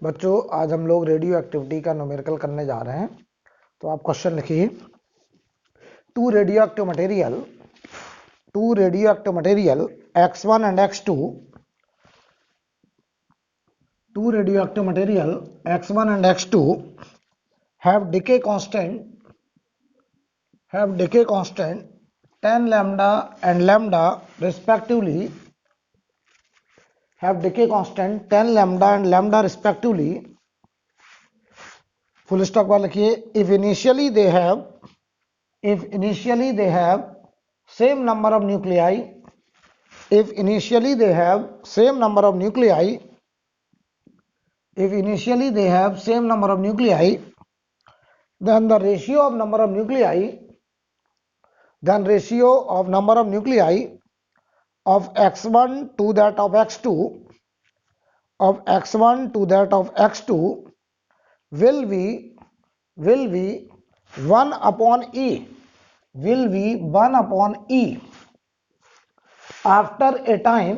बच्चों आज हम लोग रेडियो एक्टिविटी का न्यूमेरिकल करने जा रहे हैं। तो आप क्वेश्चन लिखिए, two radio active material x1 and x2, two radioactive material x1 and x2 have decay constant 10 lambda and lambda respectively, full stop वाला लिखिए। if initially they have same number of nuclei, then the ratio of number of nuclei of x1 to that of x2 will be 1 upon e after a time,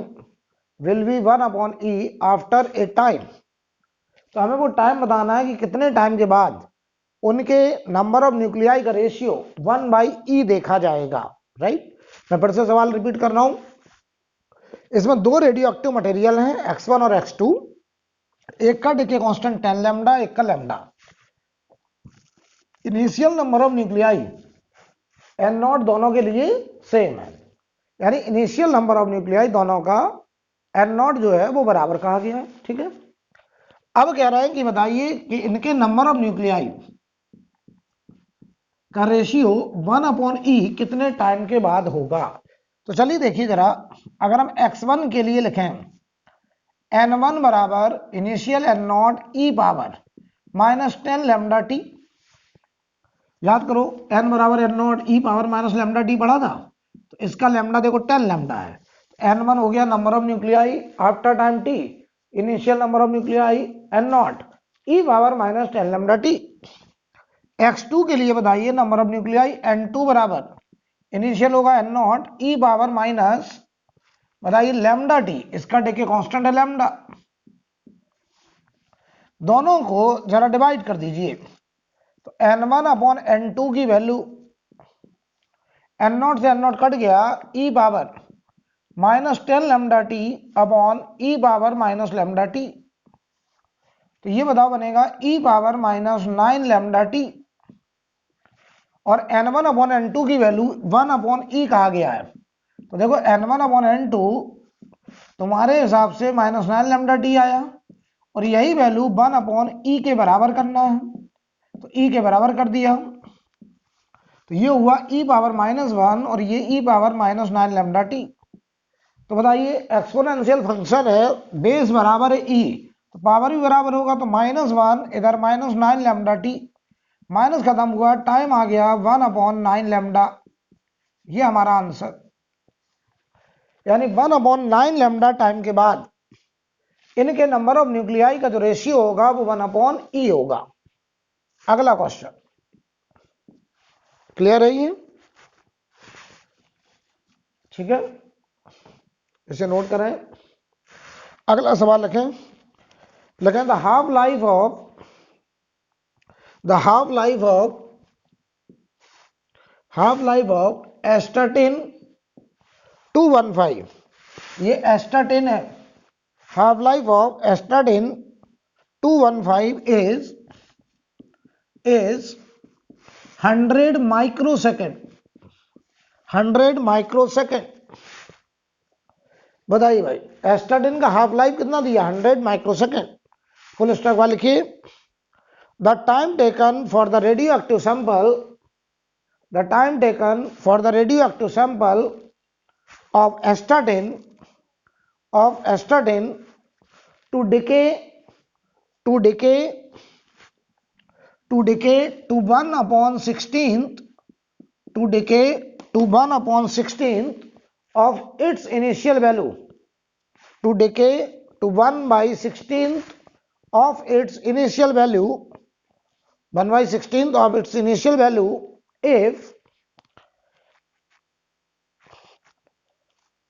तो हमें वो time बताना है कि कितने time के बाद उनके नंबर ऑफ न्यूक्लियाई का रेशियो 1/e देखा जाएगा। राइट, मैं फिर से सवाल रिपीट कर रहा हूं। इसमें दो रेडियो एक्टिव मटेरियल हैं x1 और x2, एक का डिके कांस्टेंट 10 लैम्डा, एक का lambda. Initial number of nuclei n0 दोनों के लिए सेम है, यानी इनिशियल नंबर ऑफ न्यूक्लियाई दोनों का n0 जो है वो बराबर कहा गया है। ठीक है, अब कह रहा है कि बताइए कि इनके नंबर ऑफ न्यूक्लियाई का रेशियो 1/e कितने टाइम के बाद होगा। तो चलिए देखिए जरा, अगर हम x1 के लिए लिखें n1 बराबर initial n0 e power -10 lambda T. याद करो n बराबर n0 e power minus lambda T पढ़ा था, तो इसका लैम्डा देखो 10 लैम्डा है। n1 हो गया number of nuclei after time t, initial number of nuclei n0 e power -10 lambda T. x2 के लिए बताइए नंबर ऑफ न्यूक्लियाई n2 बराबर इनिशियल होगा n0 e पावर माइनस बताइए लैम्डा टी, इसका डेके कांस्टेंट है लैम्डा। दोनों को जरा डिवाइड कर दीजिए, तो n1 अपॉन n2 की वैल्यू n0 से n0 कट गया, e power -10 lambda T upon e power minus lambda T. तो ये बताओ बनेगा e पावर -9 लैम्डा टी, और n1 अपॉन n2 की वैल्यू 1 अपॉन e कहा गया है। तो देखो n1 अपॉन n2 तुम्हारे हिसाब से -9 लैम्डा टी आया, और यही वैल्यू 1 अपॉन e के बराबर करना है, तो e के बराबर कर दिया। तो ये हुआ e पावर -1 और ये e पावर -9 लैम्डा टी। तो बताइए एक्सपोनेंशियल फंक्शन है, बेस बराबर है e, तो पावर भी बराबर होगा, तो -1 इधर -9 लैम्डा टी, माइनस खत्म हुआ, टाइम आ गया 1/9 लैम्डा। ये हमारा आंसर, यानी 1/9 लैम्डा टाइम के बाद इनके नंबर ऑफ न्यूक्लियाई का जो रेशियो होगा वो 1/e होगा। अगला क्वेश्चन क्लियर है ये? ठीक है, इसे नोट करें। अगला सवाल लिखें the half life of astatine 215, ये एस्टाटिन है। Half life of astatine 215 is 100 microsecond. बताइए भाई, एस्टाटिन का हाफ लाइफ कितना दिया? 100 माइक्रोसेकेंड। फुल स्टॉप वाला लिखिए, the time taken for the radio active sample of astatine to decay to 1/16 of its initial value, to decay to 1/16 of its initial value, 1/16 of its initial value if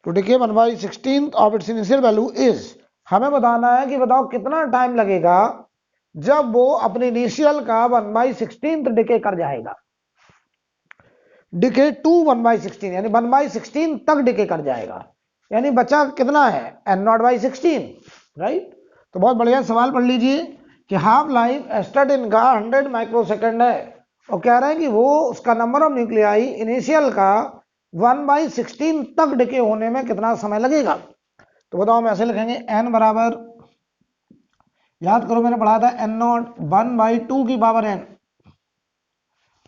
to decay 1/16 of its initial value is हमें बताना है कि बताओ कितना time लगेगा जब वो अपने इनिशियल का 1/16 डिके कर जाएगा। डिके टू 1/16 यानी 1/16 तक डिके कर जाएगा, यानी बचा कितना है n0/16, राइट। तो बहुत बढ़िया सवाल पढ़ लीजिए कि हाफ लाइफ एस्टाटिन का 100 माइक्रोसेकंड है और कह रहे हैं कि वो उसका नंबर ऑफ न्यूक्लियाई इनिशियल का 1/16 तक डिके होने में कितना समय लगेगा। तो बताओ हम ऐसे लिखेंगे n बराबर, याद करो मैंने पढ़ा था n0 1/2 की पावर n,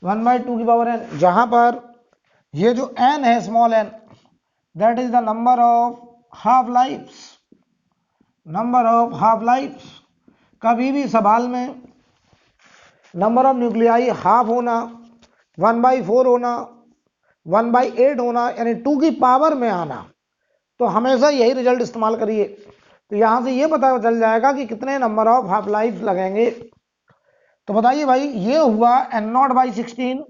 1/2 की पावर n, जहां पर ये जो n है small n, that is the number of half lives, number of half lives. कभी भी सवाल में नंबर ऑफ न्यूक्लियाई हाफ होना, 1/4 होना, 1/8 होना, यानी 2 की पावर में आना, तो हमेशा यही रिजल्ट इस्तेमाल करिए। तो यहां से ये पता चल जाएगा कि कितने नंबर ऑफ हाफ लाइफ लगेंगे। तो बताइए भाई, ये हुआ n0/16,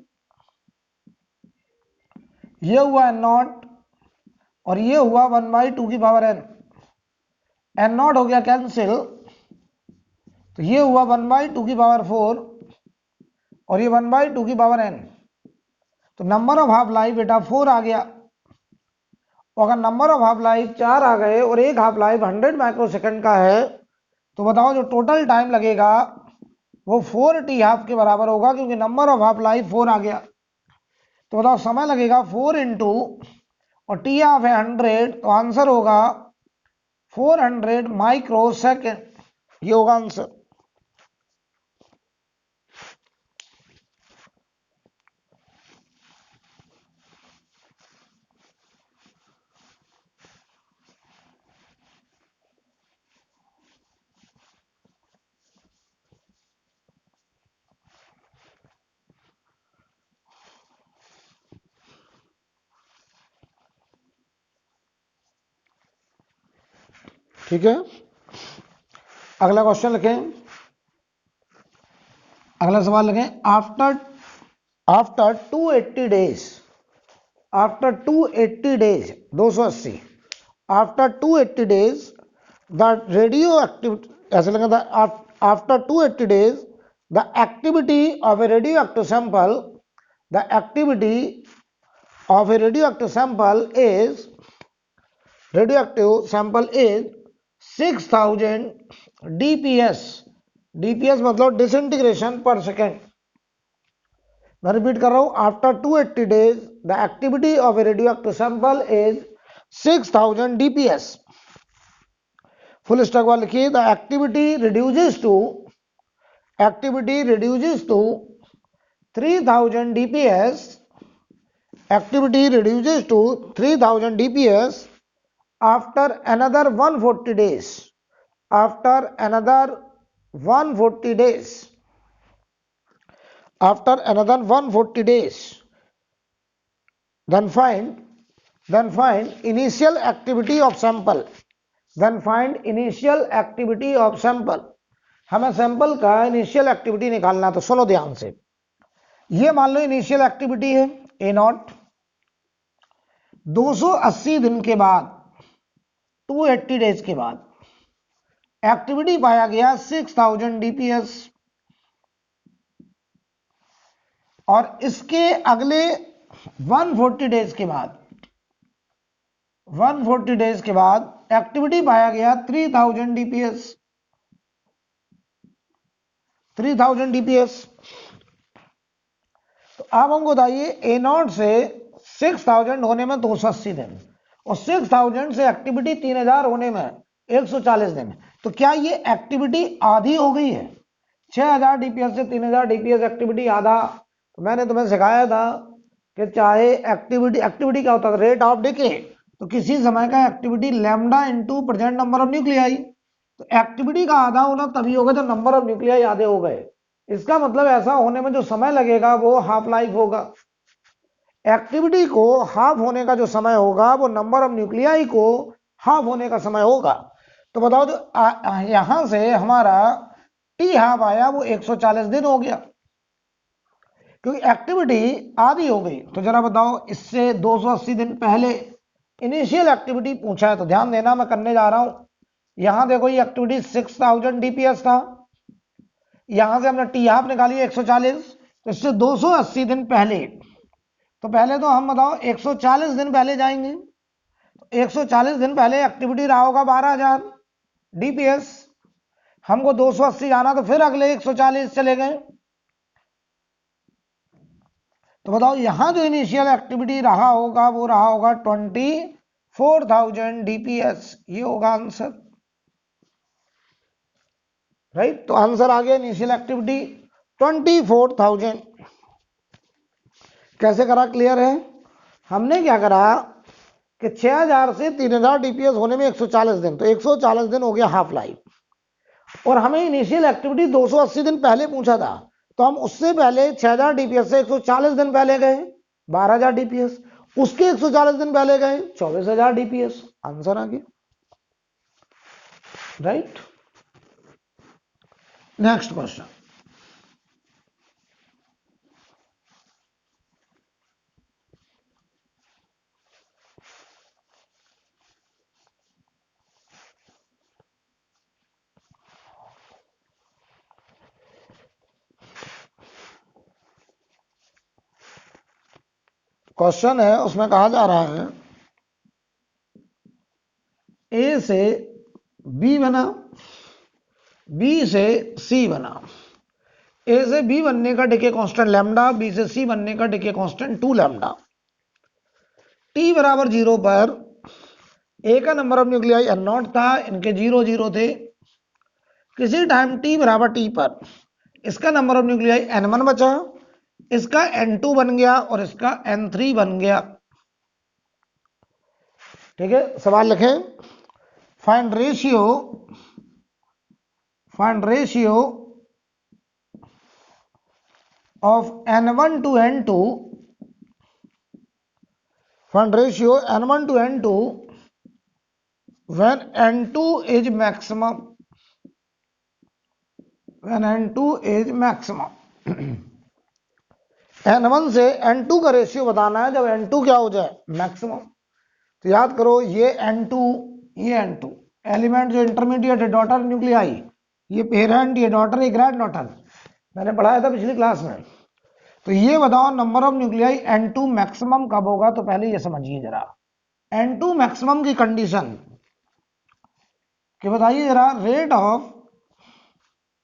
ये हुआ n0 और ये हुआ 1/2 की पावर n। n0 हो गया कैंसिल, तो ये हुआ 1/2 की पावर 4 और ये 1/2 की पावर n। तो नंबर ऑफ हाफ लाइफ बेटा 4 आ गया। और अगर नंबर ऑफ हाफ लाइफ 4 आ गए और एक हाफ लाइफ 100 माइक्रोसेकंड का है, तो बताओ जो टोटल टाइम लगेगा वो 4t हाफ के बराबर होगा, क्योंकि नंबर ऑफ हाफ लाइफ 4 आ गया। तो बताओ समय लगेगा 4 इंटू, और टी हाफ है 100, तो आंसर होगा 400 माइक्रो सेकेंड, ये होगा आंसर। ठीक है, अगला क्वेश्चन लिखें, अगला सवाल लिखें। After 280 days, after 280 days 280, after 280 days the radio active, ऐसे लिखा था, after 280 days the activity of A radio active sample, the activity of A radio active sample is, radioactive sample is 6000 dps, dps मतलब disintegration पर second. मैं repeat कर रहा हूं, after 280 days the activity of A radioactive sample is 6000 dps। Full stop वाला लिखिए, the activity reduces to 3000 dps, activity reduces to 3000 dps after another 140 days, after another 140 days, after another 140 days, then find initial activity of sample, then find initial activity of sample। हमें sample का initial activity निकालना। तो सुनो ध्यान से, ये मान लो initial activity है A0, 280 दिन के बाद, 280 डेज के बाद एक्टिविटी पाया गया 6000 डीपीएस, और इसके अगले 140 डेज के बाद, 140 डेज के बाद एक्टिविटी पाया गया 3000 डीपीएस, 3000 डीपीएस। तो अब हमको बताइए A0 से 6000 होने में 280 दिन और 6000 से एक्टिविटी 3000 होने में 140 दिन। तो क्या ये एक्टिविटी आधी हो गई है? 6000 डीपीएस से 3000 डीपीएस एक्टिविटी आधा। तो मैंने तुम्हें सिखाया था कि चाहे एक्टिविटी क्या होता था, रेट ऑफ डिके, तो किसी समय का activity lambda into present number of nuclei. तो एक्टिविटी का आधा होना तभी होगा जब नंबर ऑफ न्यूक्लियाई आधे हो गए। इसका मतलब ऐसा होने में जो समय लगेगा वो हाफ लाइफ होगा। एक्टिविटी को हाफ होने का जो समय होगा वो नंबर ऑफ न्यूक्लियाई को हाफ होने का समय होगा। तो बताओ, जो यहां से हमारा टी हाफ आया वो 140 दिन हो गया, क्योंकि एक्टिविटी आधी हो गई। तो जरा बताओ, इससे 280 दिन पहले इनिशियल एक्टिविटी पूछा है, तो ध्यान देना मैं करने जा रहा हूं। यहां देखो ये एक्टिविटी 6000 डीपीएस था, यहां से हमने टी हाफ निकाली 140, तो इससे 280 दिन पहले, तो पहले तो हम बताओ 140 दिन पहले जाएंगे, 140 दिन पहले एक्टिविटी रहा होगा 12000 डीपीएस, हमको 280 जाना तो फिर अगले 140 चले गए, तो बताओ यहां जो इनिशियल एक्टिविटी रहा होगा वो रहा होगा 24,000 डीपीएस, ये होगा आंसर, राइट। तो आंसर आ गया इनिशियल एक्टिविटी 24,000। कैसे करा, क्लियर है? हमने क्या करा कि 6000 से 3000 डीपीएस होने में 140 दिन, तो 140 दिन हो गया हाफ लाइफ, और हमें इनिशियल एक्टिविटी 280 दिन पहले पूछा था, तो हम उससे पहले 6000 डीपीएस से 140 दिन पहले गए 12000 डीपीएस, उसके 140 दिन पहले गए 24000 डीपीएस, आंसर आ गया, राइट। नेक्स्ट क्वेश्चन, क्वेश्चन है उसमें कहा जा रहा है ए से बी बना, बी से सी बना, ए से बी बनने का डिके कांस्टेंट लैम्डा, बी से सी बनने का डिके कांस्टेंट 2 लैम्डा, टी बराबर 0 पर ए का नंबर ऑफ न्यूक्लियाई n0 था, इनके 0 0 थे, किसी टाइम टी बराबर टी पर इसका नंबर ऑफ न्यूक्लियाई n1 बचा, इसका n2 बन गया और इसका n3 बन गया, ठीक है। सवाल लिखें, find ratio of n1 to n2, find ratio n1 to n2 when n2 is maximum, when n2 is maximum। n1 से n2 का रेशियो बताना है जब n2 क्या हो जाए, मैक्सिमम। तो याद करो ये n2, ये n2 एलिमेंट जो इंटरमीडिएट है डॉटर न्यूक्लियाई, ये पेरेंट, ये डॉटर, ये ग्रैंड डॉटर, मैंने पढ़ाया था पिछली क्लास में। तो ये बताओ number of nuclei n2 maximum कब होगा, तो पहले ये समझिए जरा n2 मैक्सिमम की कंडीशन कि बताइए जरा,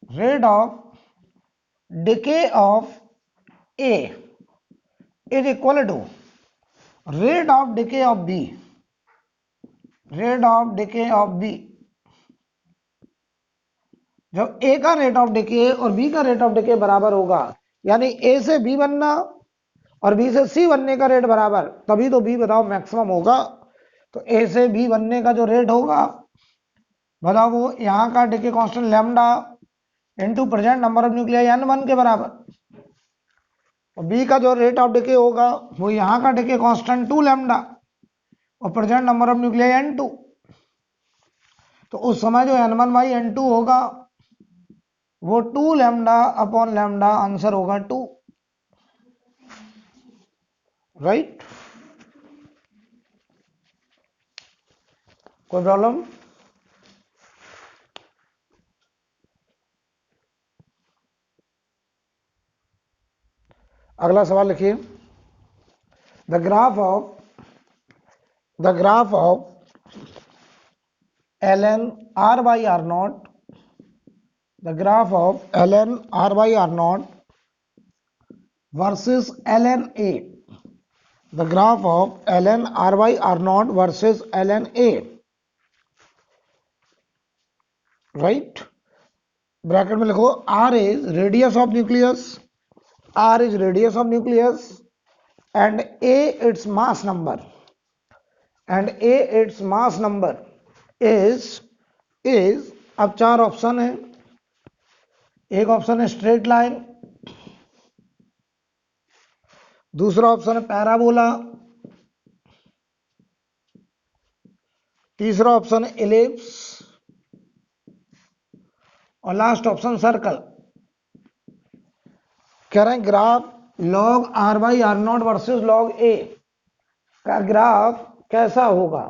rate of decay of A is equal to rate of decay of B, rate of decay of B. जब ए का रेट ऑफ डिके और बी का रेट ऑफ डिके बराबर होगा, यानी ए से बी बनना और बी से सी बनने का रेट बराबर, तभी तो बी बताओ मैक्सिमम होगा। तो ए से बी बनने का जो रेट होगा बताओ वो यहाँ का decay constant lambda into present number of nuclei n1 के बराबर, और बी का जो रेट ऑफ डिके होगा वो यहाँ का डिके कांस्टेंट 2 लैम्डा और present number of nuclei n2। तो उस समय जो n1 बाई n2 होगा वो 2 लैम्डा अपॉन लैम्डा, आंसर होगा 2, राइट। कोई प्रॉब्लम? अगला सवाल लिखिए, the graph of ln r by r naught, the graph of ln r by r naught versus ln a, the graph of ln r by r naught versus ln a, right। Bracket में लिखो r is radius of nucleus, r is radius of nucleus and a its mass number, and a its mass number is अब 4 option है, एक option है straight line, दूसरा option है parabola, तीसरा option है इलिप्स और लास्ट ऑप्शन सर्कल। कह रहे हैं graph log r by r not versus log a का ग्राफ कैसा होगा,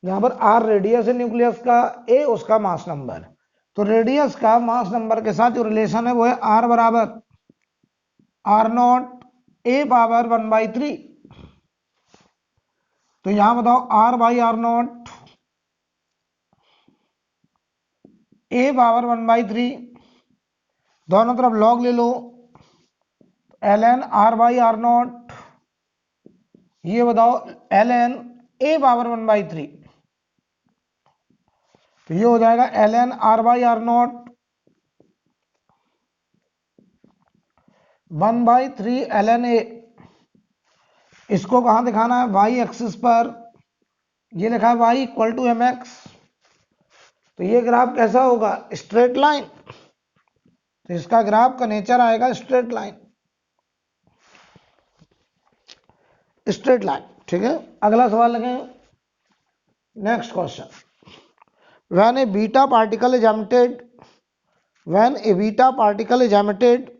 जहां पर आर रेडियस है न्यूक्लियस का, ए उसका मास नंबर। तो रेडियस का मास नंबर के साथ जो रिलेशन है वो है आर बराबर आर नॉट ए पावर 1/3। तो यहां बताओ R by R naught a power 1/3, दोनों तरफ लॉग ले लो, L N R by R naught, ये बताओ एल एन ए पावर 1/3। तो ये हो जाएगा L N R by R naught 1/3 L N A. इसको कहां दिखाना है? वाई एक्सिस पर। ये लिखा है Y equal to M X. तो ये ग्राफ कैसा होगा? Straight line. तो इसका ग्राफ का नेचर आएगा स्ट्रेट लाइन, स्ट्रेट लाइन। ठीक है, अगला सवाल लगे। Next question, when A beta particle is emitted, when A beta particle is emitted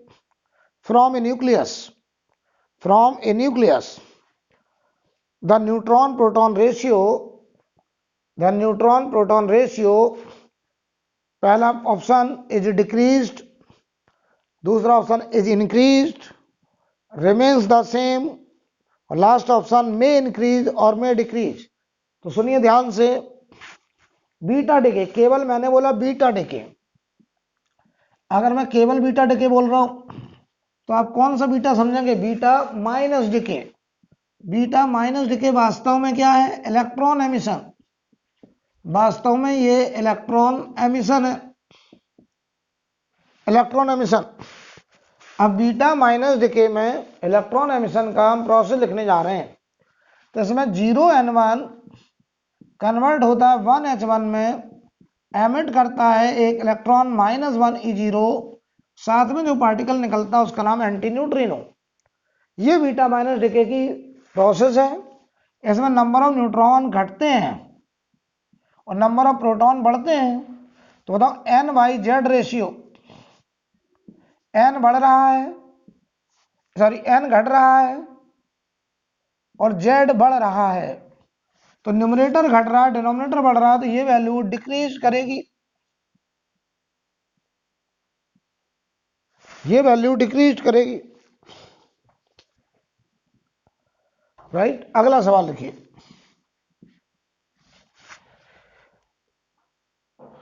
from A nucleus, from A nucleus, the neutron proton ratio, the neutron proton ratio, पहला option is decreased, दूसरा option is increased, remains the same, और last option may increase और मे decrease. तो सुनिए ध्यान से, beta decay, केवल मैंने बोला बीटा डिके। अगर मैं केवल बीटा डिके बोल रहा हूं तो आप कौन सा बीटा समझेंगे? Beta minus decay. Beta minus decay वास्तव में क्या है? Electron emission. वास्तव में ये इलेक्ट्रॉन एमिशन है, इलेक्ट्रॉन एमिशन। अब बीटा माइनस डिके में इलेक्ट्रॉन एमिशन का हम प्रोसेस लिखने जा रहे हैं। तो इसमें 0n1 कन्वर्ट होता है 1h1 में, एमिट करता है एक इलेक्ट्रॉन -1e0, साथ में जो पार्टिकल निकलता है उसका नाम एंटी न्यूट्रिनो। ये बीटा माइनस डिके की प्रोसेस है। इसमें नंबर ऑफ न्यूट्रॉन घटते हैं और नंबर ऑफ प्रोटॉन बढ़ते हैं। तो बताओ N by Z ratio, N बढ़ रहा है, सॉरी एन घट रहा है और जेड बढ़ रहा है। तो न्यूमरेटर घट रहा है, डिनोमिनेटर बढ़ रहा है, तो ये वैल्यू डिक्रीज करेगी, ये वैल्यू डिक्रीज करेगी। राइट, अगला सवाल लिखिए।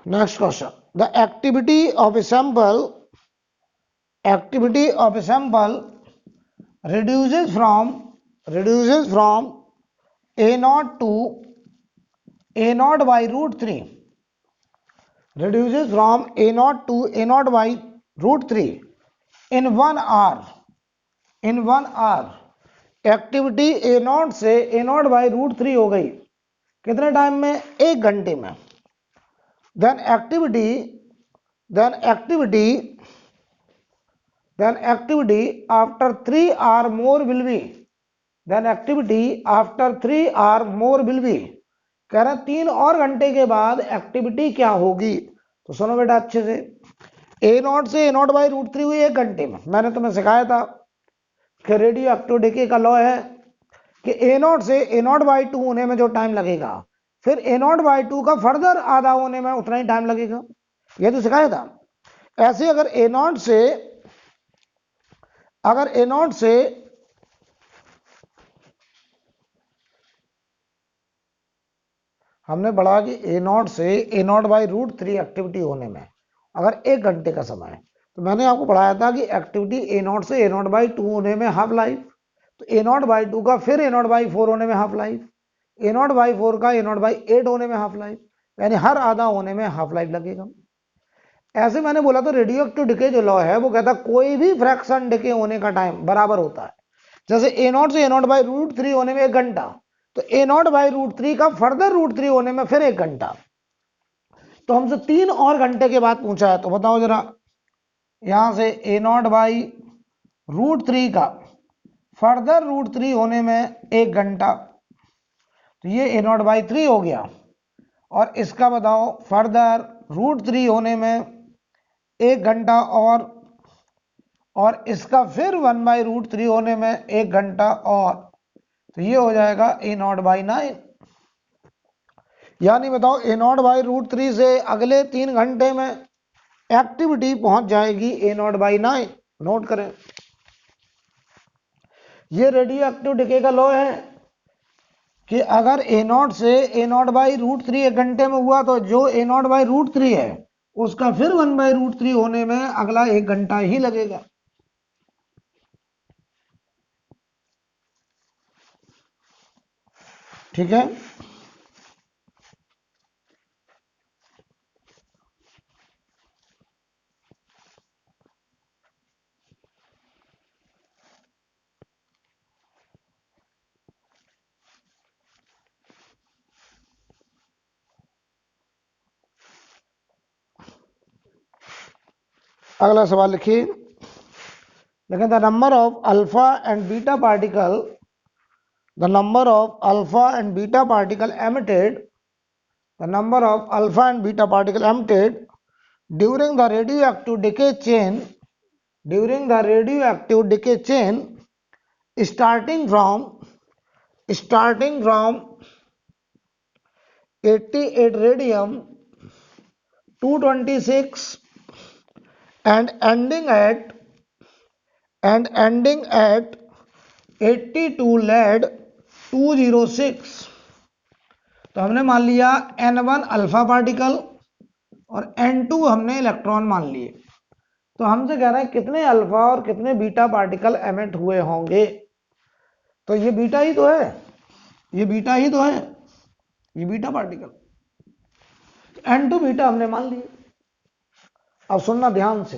Next question, the activity of a sample, activity of a sample reduces from a naught to a naught by root 3, reduces from a naught to a naught by root 3 in 1 hour, in 1 hour। Activity A not से ए not by root 3 हो गई कितने time में? 1 घंटे में। Then activity, then activity, then activity after 3 hour more will be, then activity after 3 hour more will be। कह रहा 3 और घंटे के बाद एक्टिविटी क्या होगी? तो सुनो बेटा अच्छे से, ए नॉट से ए नॉट बाई रूट 3 हुई 1 घंटे में। मैंने तुम्हें सिखाया था कि रेडियो एक्टिव डिके का लॉ है कि ए नॉट से ए नॉट बाई 2 होने में जो टाइम लगेगा, फिर ए नॉट बाई 2 का फर्दर आधा होने में उतना ही टाइम लगेगा। ये तो सिखाया था। ऐसे अगर ए नॉट से, अगर ए नॉट से हमने बढ़ा कि ए नॉट से ए नॉट बाई रूट 3 एक्टिविटी होने में अगर 1 घंटे का समय है, तो मैंने आपको पढ़ाया था कि एक्टिविटी ए नॉट से ए नॉट बाई 2 होने में हाफ लाइफ, तो ए नॉट बाई 2 का फिर ए नॉट बाई 4 होने में half life, A not by 4 का ए नॉट बाई 8 होने में हाफ लाइफ, यानी हर आधा होने में हाफ लाइफ लगेगा। ऐसे मैंने बोला तो रेडियो एक्टिव डिके जो लॉ है वो कहता है कोई भी फ्रैक्शन डिके होने का टाइम बराबर होता है। जैसे ए नॉट से ए नॉट बाई रूट 3 होने में 1 घंटा, तो ए नॉट बाई रूट 3 का फर्दर रूट 3 होने में फिर 1 घंटा। तो हमसे 3 और घंटे के बाद पूछा है, तो बताओ जरा, यहां से ए नॉट बाई रूट 3 का फर्दर रूट 3 होने में 1 घंटा, तो ये ए नॉट बाई 3 हो गया। और इसका बताओ फर्दर रूट 3 होने में 1 घंटा और इसका फिर 1 बाई रूट 3 होने में 1 घंटा और, तो ये हो जाएगा ए नॉट बाई 9। यानी बताओ A0/√3 से अगले 3 घंटे में एक्टिविटी पहुंच जाएगी A0/9। नोट करें, ये रेडियो एक्टिव डिके का लॉ है कि अगर A0 से A0/√3 1 घंटे में हुआ तो जो A0/√3 है उसका फिर 1/√3 होने में अगला 1 घंटा ही लगेगा। ठीक है, अगला सवाल लिखिए। लेकिन the number of alpha and beta particle the number of alpha and beta particle emitted the number of alpha and beta particle emitted during the radioactive decay chain starting from 88 radium 226 and ending at 82 lead 206। तो हमने मान लिया N1 alpha particle और N2 हमने electron मान लिए। तो हमसे कह रहा है कितने अल्फा और कितने बीटा पार्टिकल एमिट हुए होंगे। तो ये बीटा ही तो है, ये बीटा पार्टिकल, N2 बीटा हमने मान लिए। अब सुनना ध्यान से,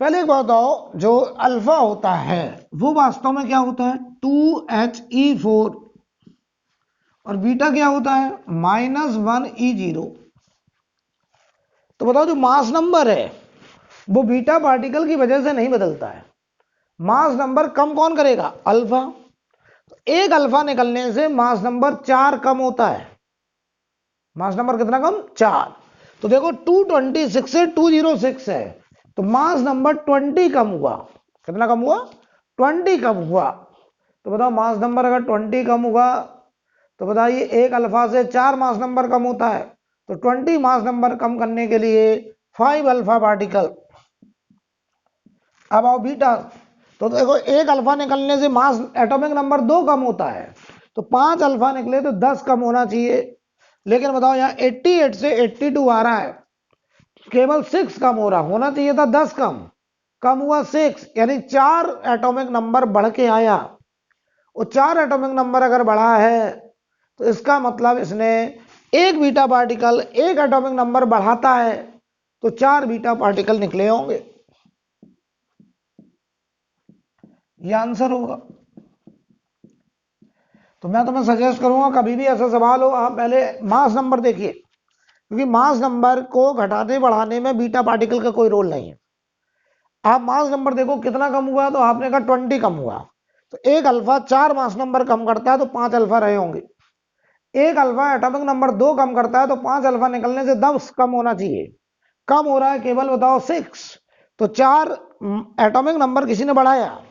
पहले एक बात बताओ, जो अल्फा होता है वो वास्तव में क्या होता है 2He4 और बीटा क्या होता है -1E0। तो बताओ जो मास नंबर है वो बीटा पार्टिकल की वजह से नहीं बदलता है। मास नंबर कम कौन करेगा अल्फा। तो एक अल्फा निकलने से मास नंबर 4 कम होता है। मास नंबर कितना कम 4। तो देखो 226 से 206 है तो मास नंबर 20 कम हुआ। कितना कम हुआ 20 कम हुआ। तो बताओ मास नंबर अगर 20 कम हुआ तो बताइए एक अल्फा से 4 मास नंबर कम होता है। तो 20 मास नंबर कम करने के लिए 5 अल्फा पार्टिकल। अब आओ बीटा। तो देखो एक अल्फा निकलने से मास एटॉमिक नंबर 2 कम होता है। तो 5 अल्फा निकले तो 10 कम होना चाहिए। लेकिन बताओ यहाँ 88 से 82 आ रहा है, केवल 6 कम हो रहा, होना चाहिए था 10 कम हुआ 6, यानी 4 एटॉमिक नंबर बढ़ के आया। और 4 एटॉमिक नंबर अगर बढ़ा है तो इसका मतलब इसने एक बीटा पार्टिकल एक एटॉमिक नंबर बढ़ाता है तो 4 बीटा पार्टिकल निकले होंगे। यह आंसर होगा। तो मैं तुम्हें सजेस्ट करूंगा कभी भी ऐसा सवाल हो आप पहले मास नंबर देखिए, क्योंकि मास नंबर को घटाने बढ़ाने में बीटा पार्टिकल का कोई रोल नहीं है। आप मास नंबर देखो कितना कम हुआ तो आपने कहा 20 कम हुआ। तो एक अल्फा 4 मास नंबर कम करता है तो 5 अल्फा रहे होंगे। एक अल्फा एटॉमिक नंबर 2 कम करता है तो 5 अल्फा निकलने से 10 कम होना चाहिए। कम हो रहा है केवल बताओ 6। तो 4 एटॉमिक नंबर किसी ने बढ़ाया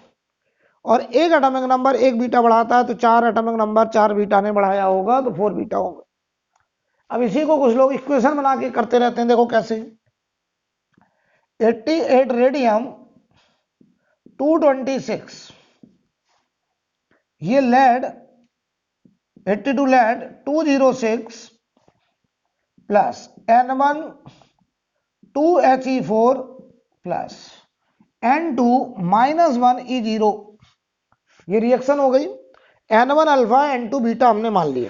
और एक एटॉमिक नंबर एक बीटा बढ़ाता है तो 4 एटॉमिक नंबर 4 बीटा ने बढ़ाया होगा तो 4 बीटा होगा। अब इसी को कुछ लोग इक्वेशन बना के करते रहते हैं। देखो कैसे 88 रेडियम 226 ये lead 82 lead 206 plus N1 2He4 plus N2 -1E0 ये रिएक्शन हो गई। N1 अल्फा N2 बीटा हमने मान लिया।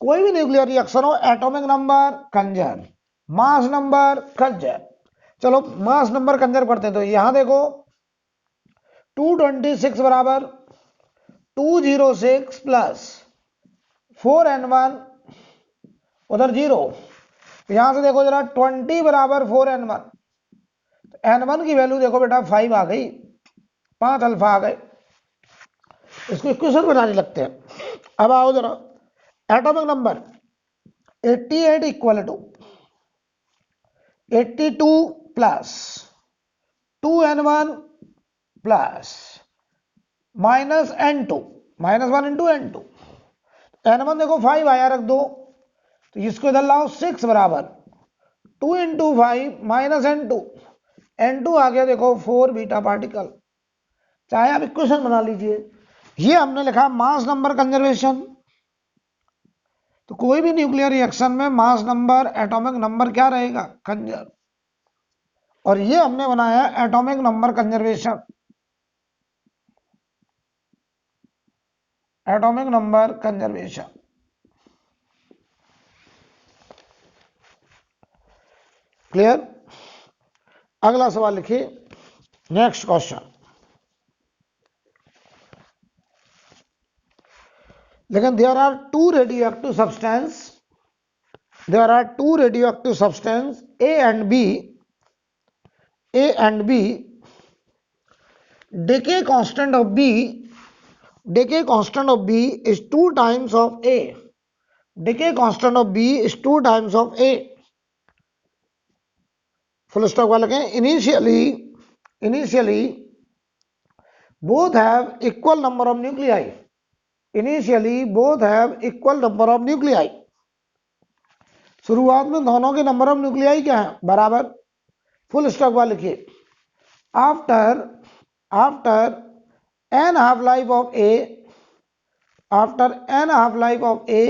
कोई भी न्यूक्लियर रिएक्शन हो atomic number conserve, mass number conserve. चलो मास नंबर कंजर्व करते हैं। तो यहां देखो 226 बराबर 206 प्लस 4N1 उधर 0। यहां से देखो जरा 20 बराबर 4N1। N1 की वैल्यू देखो बेटा 5 आ गई, 5 अल्फा आ गए। इसको इक्वेशन बनाने लगते हैं। अब आओ जरा atomic number 88 equal to 82 plus 2N1 plus -N2 -1 into N2। N1 देखो 5 आया, रख दो, तो इसको इधर लाओ 6 बराबर 2 इंटू 5 माइनस N2, N2 आ गया देखो 4 बीटा पार्टिकल। चाहे आप इक्वेशन बना लीजिए। ये हमने लिखा मास नंबर कंजर्वेशन। तो कोई भी न्यूक्लियर रिएक्शन में मास नंबर, एटॉमिक नंबर क्या रहेगा? कंजर्व। और ये हमने बनाया atomic number conservation. Atomic number conservation. Clear? अगला सवाल लिखिए, नेक्स्ट क्वेश्चन। लेकिन there are two radioactive substance, there are two radioactive substance A and B. A and B, decay constant of B, decay constant of B is 2 times of A. Decay constant of B is 2 times of A. Full stop वाले के initially both have equal number of nuclei. Initially both have equal number of nuclei. शुरुआत में दोनों के number of nuclei क्या है? बराबर। Full stop वाले लिखिए, after n half life of A, after n half life of A,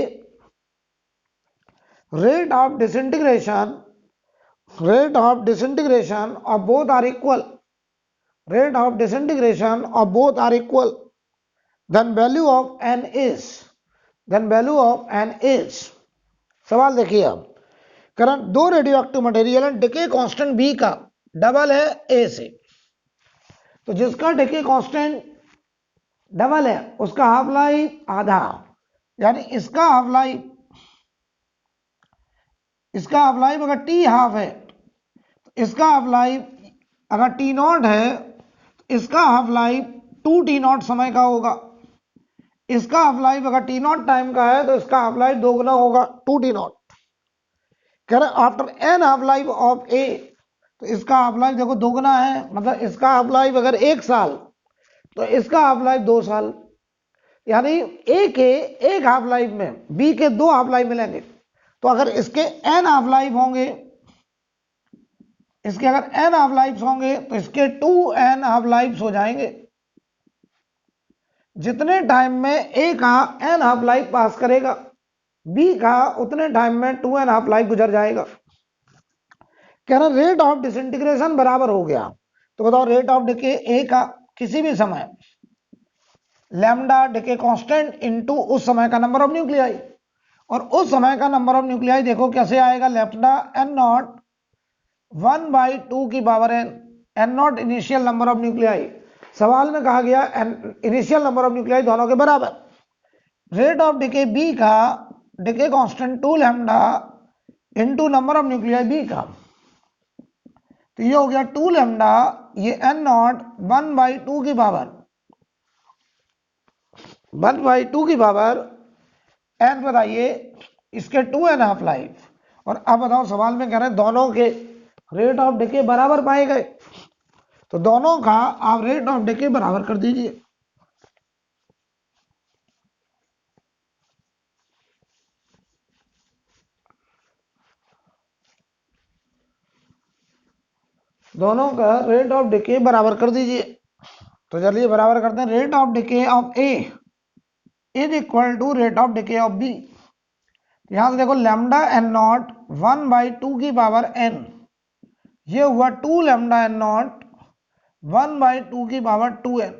rate of disintegration of both are equal, rate of disintegration of both are equal, then value of n is, सवाल देखिए अब, current दो radio active material है, decay constant B का double है ए से, तो जिसका डिके कांस्टेंट डबल है उसका हाफ लाइफ आधा, यानी इसका हाफ लाइफ अगर टी हाफ है तो इसका हाफ लाइफ अगर टी नॉट है तो इसका हाफ लाइफ 2 टी नॉट समय का होगा। इसका हाफ लाइफ अगर टी नॉट टाइम का है तो इसका हाफ लाइफ दोगुना होगा 2 टी नॉट। कह रहे after an half life of a, तो इसका हाफ लाइफ देखो दोगुना है, मतलब इसका हाफ लाइफ अगर 1 साल तो इसका हाफ लाइफ 2 साल, यानी ए के एक हाफ लाइफ में बी के 2 हाफ लाइफ मिलेंगे। तो अगर इसके एन हाफ लाइफ होंगे, इसके अगर एन हाफ लाइफ होंगे तो इसके 2 एन हाफ लाइफ हो जाएंगे। जितने टाइम में ए का एन हाफ लाइफ पास करेगा बी का उतने टाइम में 2 एन हाफ लाइफ गुजर जाएगा। कह रहे रेट ऑफ डिसइंटीग्रेशन बराबर हो गया, तो बताओ रेट ऑफ डिके ए का किसी भी समय लैम्डा डिके कांस्टेंट इनटू उस समय का नंबर ऑफ न्यूक्लियाई, और उस समय का नंबर ऑफ न्यूक्लियाई देखो कैसे आएगा, लैम्डा एन नॉट 1/2 की power N naught initial number of nuclei. सवाल में कहा गया इनिशियल नंबर ऑफ न्यूक्लियाई दोनों के बराबर। रेट ऑफ डिके बी का decay constant 2 lambda into number of nuclei B का, तो ये हो गया 2 लैम्डा, ये एन नॉट 1/2 की पावर 1/2 की पावर एन, बताइए इसके 2 एन हाफ लाइफ। और अब बताओ सवाल में कह रहे हैं दोनों के रेट ऑफ डिके बराबर पाए गए, तो दोनों का आप रेट ऑफ डिके बराबर कर दीजिए। दोनों का रेट ऑफ डिके बराबर कर दीजिए। तो चलिए बराबर करते हैं, rate of decay of A is equal to rate of decay of B. यहां से देखो लैम्डा एन नॉट 1/2 की पावर एन, ये हुआ 2 लैम्डा एन नॉट 1/2 की power 2n।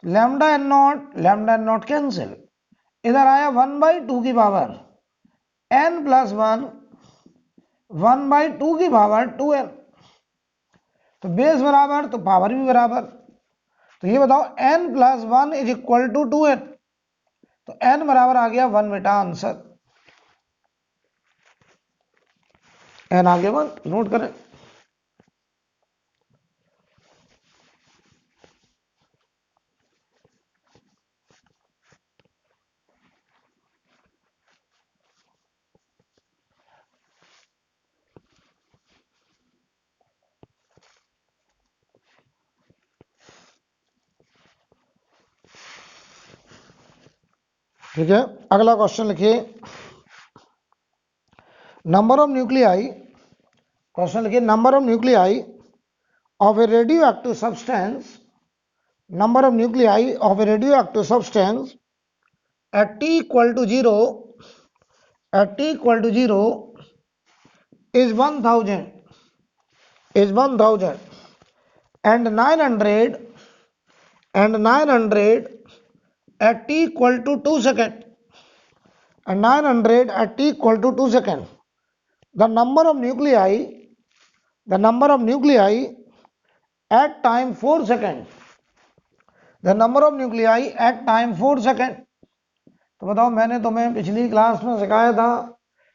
Lambda N naught cancel, इधर आया 1/2 की पावर n प्लस 1 1/2 की पावर 2n, तो बेस बराबर तो पावर भी बराबर। तो ये बताओ n plus 1 is equal to 2n, तो n बराबर आ गया 1 बेटा आंसर। n आ गया 1, नोट करें। ठीक है, अगला क्वेश्चन लिखिए, नंबर ऑफ न्यूक्लियाई, क्वेश्चन लिखिए number of nuclei of A radio active substance, number of nuclei of a radioactive substance at t equal to 0 is 1000 and 900 at t equal to 2 second and 900 at t equal to 2 second. The number of nuclei at time 4 second, the number of nuclei at time 4 second. तो बताओ, मैंने तुम्हें पिछली class में सिखाया था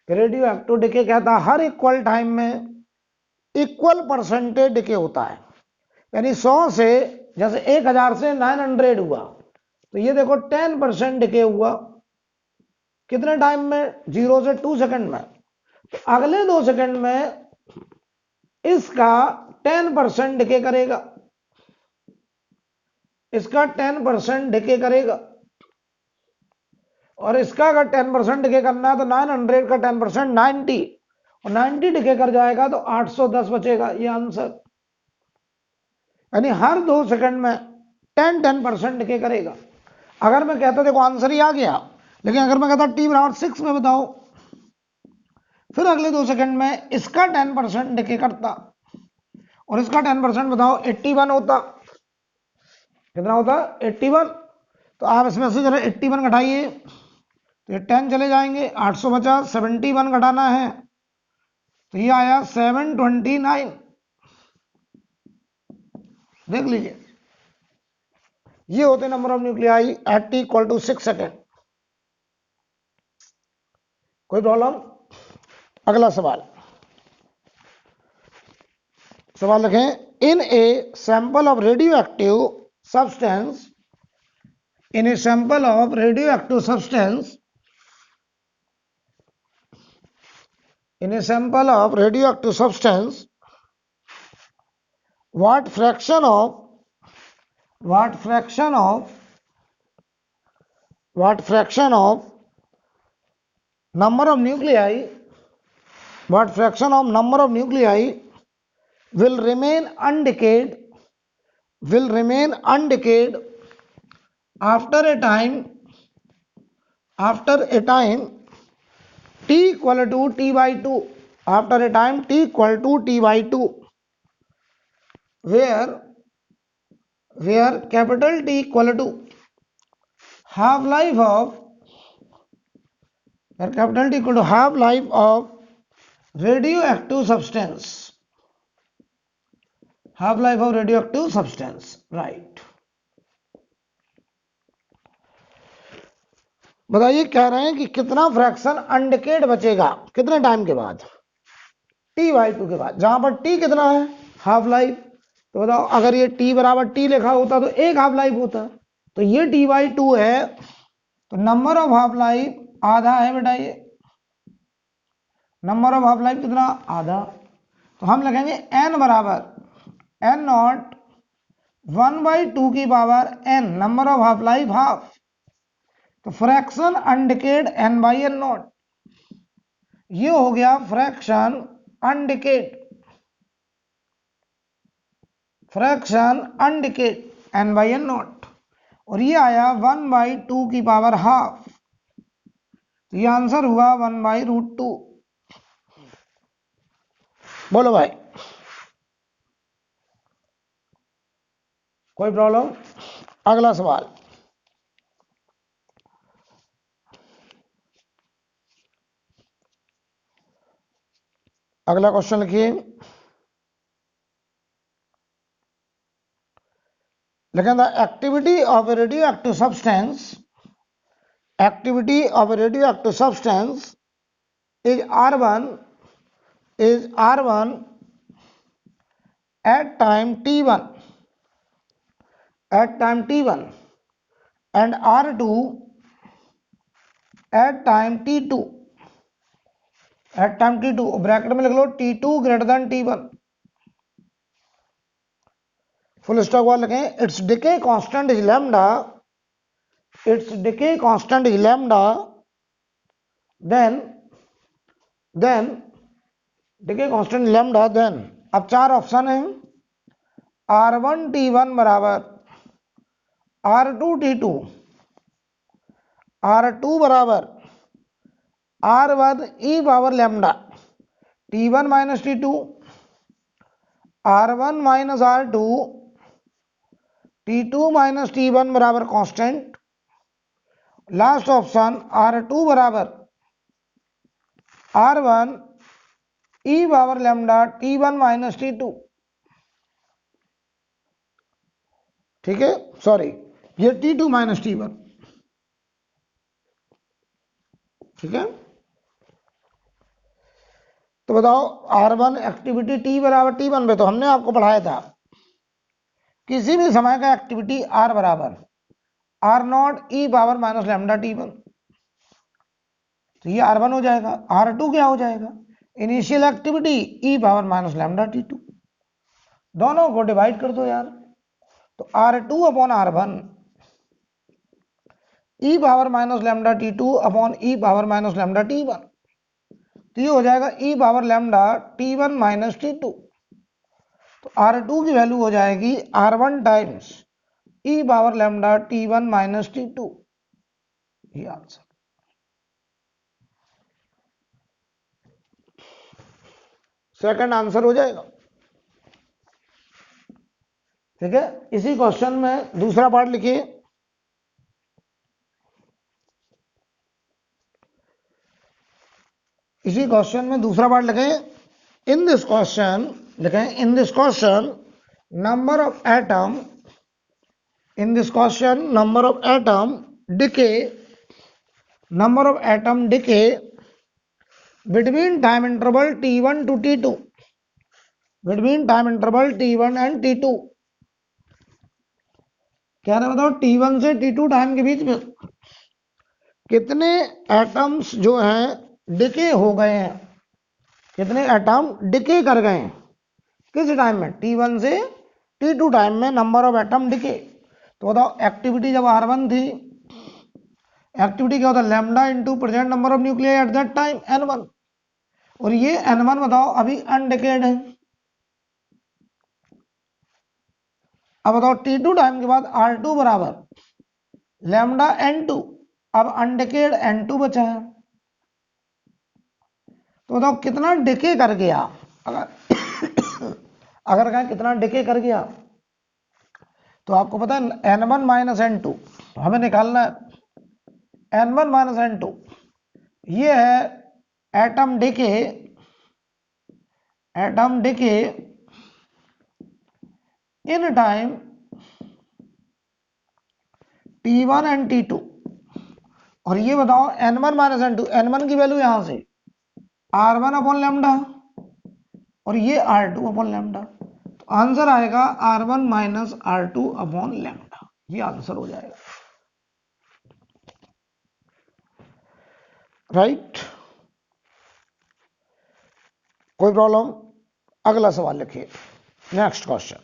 कि radio active decay क्या था, हर इक्वल टाइम में इक्वल परसेंटेज डिके होता है, यानी 100 से, जैसे 1000 से 900 हुआ तो ये देखो 10% डिके हुआ, कितने टाइम में, 0 से 2 सेकंड में। तो अगले 2 सेकंड में इसका 10% डिके करेगा, इसका 10% डिके करेगा, और इसका अगर 10% डिके करना है तो 900 का 10% 90, और 90 डिके कर जाएगा तो 810 बचेगा, ये आंसर। यानी हर 2 सेकंड में 10% डिके करेगा। अगर मैं कहता देखो आंसर ही आ गया, लेकिन अगर मैं कहता t बराबर 6 में बताओ, फिर अगले 2 सेकंड में इसका 10% डिके करता और इसका 10% बताओ 81 होता, कितना होता, 81। तो आप इसमें से जरा 81 घटाइए तो ये 10 चले जाएंगे, 800 बचा, 71 घटाना है तो ये आया 729। देख लीजिए, ये होते number of nuclei at T equal to 6 second. कोई प्रॉब्लम? अगला सवाल लिखें, in a sample of radioactive substance, in a sample of radioactive substance, what fraction of number of nuclei will remain undecayed after a time t equal to t by 2, after a time t equal to t by 2, where capital T equal to half life of radioactive substance, right। बताइए, कह रहे हैं कि कितना fraction अनडिकेड बचेगा कितने time के बाद, t बाई 2 के बाद, जहां पर t कितना है, हाफ लाइफ। तो बताओ, अगर ये t बराबर t लिखा होता तो एक हाफ लाइफ होता, तो ये t बाई 2 है, तो नंबर ऑफ हाफ लाइफ आधा है बेटा, ये नंबर ऑफ हाफ लाइफ कितना, आधा। तो हम लिखेंगे n बराबर n नॉट 1/2 की power n, number of half life half, तो फ्रैक्शन अनडिकेड n बाई n नॉट, ये हो गया फ्रैक्शन अनडिकेड n बाई n नॉट, और ये आया 1/2 की पावर हाफ, तो ये आंसर हुआ 1/√2। बोलो भाई, कोई प्रॉब्लम? अगला सवाल, अगला क्वेश्चन लिखिए, लेकिन the activity of A radioactive substance is R1 at time t1 and R2 at time t2 bracket में लिख लो t2 greater than t1, full stop वाला लिखें, it's decay constant is lambda its decay constant is lambda, then decay constant lambda, then अब चार option है, R1T1 बराबर R2T2, R2 बराबर R1 e power lambda T1 minus T2, R1 minus R2 T2 minus T1 बराबर constant, last option R2 बराबर R1 e power lambda T1 minus T2। ठीक है, sorry ये T2 माइनस T1। ठीक है, तो बताओ R1 एक्टिविटी T बराबर T1 पे तो हमने आपको पढ़ाया था किसी भी समय का एक्टिविटी R बराबर R0 e power minus lambda T1, तो ये R1 हो जाएगा। R2 क्या हो जाएगा, initial activity e power minus lambda T2, दोनों को डिवाइड कर दो यार, तो R2 upon R1 e power minus lambda T2 upon e power minus lambda T1, तो ये हो जाएगा e power lambda T1 minus T2, तो R2 की वैल्यू हो जाएगी R1 times e power lambda T1 minus T2, ये आंसर। सेकंड आंसर हो जाएगा। ठीक है, इसी क्वेश्चन में दूसरा पार्ट लिखिए। इसी क्वेश्चन में दूसरा पार्ट लिखें। इन दिस क्वेश्चन लिखें, in this question number of atom, in this question number of atom decay, number of atom decay between time interval T1 to T2, between time interval T1 and T2, क्या है बताओ, T1 से T2 time के बीच में कितने atoms जो हैं decay हो गए हैं, कितने एटम डिके कर गए हैं किस टाइम में, T1 से T2 टाइम में नंबर ऑफ एटम डिके। तो बताओ एक्टिविटी जब R1 थी, एक्टिविटी क्या होता है, lambda into present number of nuclei at that time N1, और ये N1 बताओ अभी अनडिकेड है। अब बताओ T2 टाइम के बाद R2 बराबर लैम्डा N2, अब अनडिकेड N2 बचा है, तो बताओ कितना डिके कर गया, अगर कहें कितना डिके कर गया, तो आपको पता है N1 माइनस N2 हमें निकालना है। N1 माइनस N2 ये है atom decay, atom decay in time T1 and T2, और ये बताओ N1 माइनस N2, N1 की वैल्यू यहां से R1 अपॉन लैम्डा और ये R2 अपॉन लैम्डा, तो आंसर आएगा R1 minus R2 upon lambda, ये आंसर हो जाएगा। राइट, कोई प्रॉब्लम? अगला सवाल लिखिए, नेक्स्ट क्वेश्चन।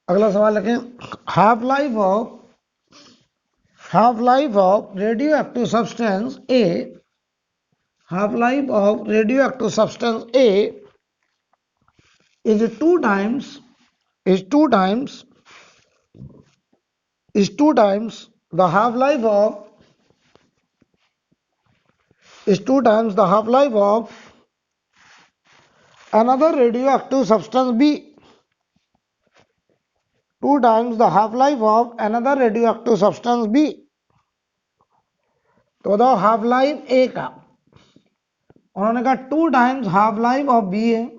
अगला सवाल लिखें, half life of radioactive substance A, half life of radioactive substance A is two times the half life of another radioactive substance B, 2 times the half life of another radioactive substance B। तो बताओ half life a का, उन्होंने कहा 2 times half life of B है,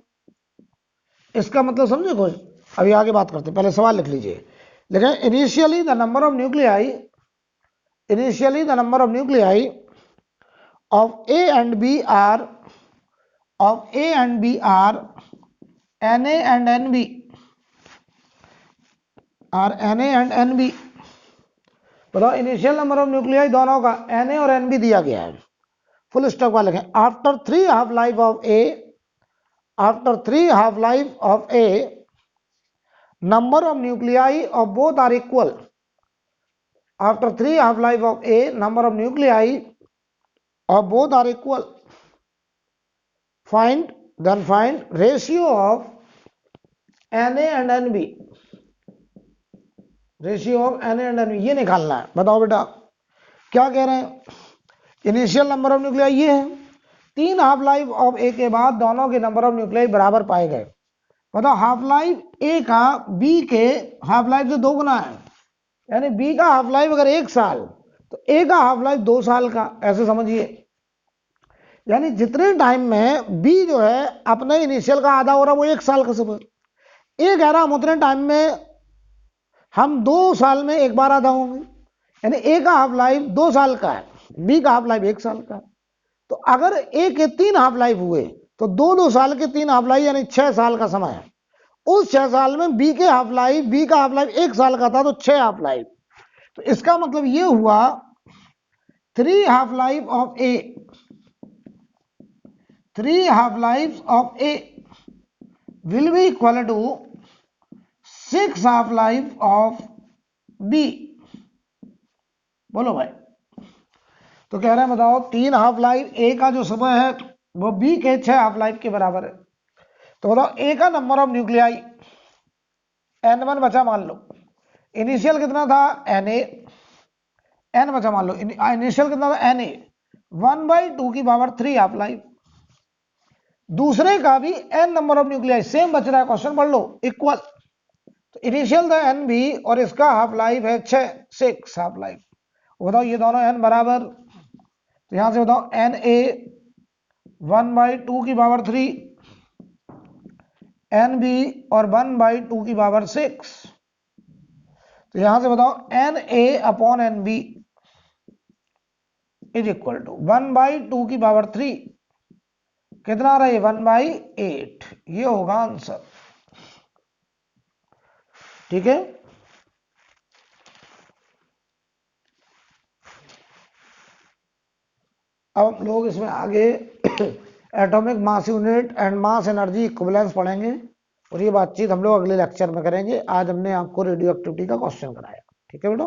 इसका मतलब समझे कुछ, अभी आगे बात करते हैं, पहले सवाल लिख लीजिए। लेकिन initially the number of nuclei of A and B are Na and Nb, are Na and Nb। बताओ इनिशियल नंबर ऑफ न्यूक्लियाई दोनों का Na और Nb दिया गया है, फुल स्टॉप वाले लिखें। After 3 half life of A, after 3 half life of A, number of nuclei of both are equal. After 3 half life of A, number of nuclei of both are equal. Find ratio of Na and Nb, ratio of Na and Nb ये निकालना है। बताओ बेटा क्या कह रहे हैं, initial number of nuclei ये है, 3 हाफ लाइफ ऑफ ए के बाद दोनों के नंबर ऑफ न्यूक्लियाई बराबर पाए गए। बताओ हाफ लाइफ ए का बी के हाफ लाइफ से 2 गुना है, यानी बी का हाफ लाइफ अगर 1 साल तो ए का हाफ लाइफ 2 साल का, ऐसे समझिए। यानी जितने टाइम में बी जो है अपने इनिशियल का आधा हो रहा वो 1 साल का सफर, ए कह रहा हम उतने टाइम में हम 2 साल में एक बार आधा होंगे, यानी ए का हाफ लाइफ 2 साल का है, बी का हाफ लाइफ 1 साल का है। तो अगर ए के 3 हाफ लाइफ हुए तो 2 साल के 3 हाफ लाइफ यानी 6 साल का समय है। उस 6 साल में बी का हाफ लाइफ 1 साल का था तो 6 हाफ लाइफ। तो इसका मतलब ये हुआ 3 half life of A, 3 half life of A will be equal to 6 half life of B. बोलो भाई, तो कह रहे हैं बताओ 3 हाफ लाइफ ए का जो समय है वो बी के 6 हाफ लाइफ के बराबर है। तो बताओ ए का नंबर ऑफ न्यूक्लियाई N1 बचा, मान लो इनिशियल कितना था Na, N बचा मान लो इनिशियल कितना था Na, 1/2 की पावर 3 हाफ लाइफ। दूसरे का भी n number of nuclei same बच रहा है, क्वेश्चन पढ़ लो, इक्वल। तो इनिशियल था Nb और इसका हाफ लाइफ है 6 हाफ लाइफ। बताओ ये दोनों n बराबर, तो यहां से बताओ Na 1/2 की पावर 3, Nb और 1/2 की पावर 6। तो यहां से बताओ Na upon Nb is equal to 1/2 की पावर 3, कितना आ रहा है 1/8। ये होगा आंसर, ठीक है। अब हम लोग इसमें आगे atomic mass unit and mass energy equivalence पढ़ेंगे और ये बातचीत हम लोग अगले लेक्चर में करेंगे। आज हमने आपको रेडियो एक्टिविटी का क्वेश्चन कराया, ठीक है बेटा।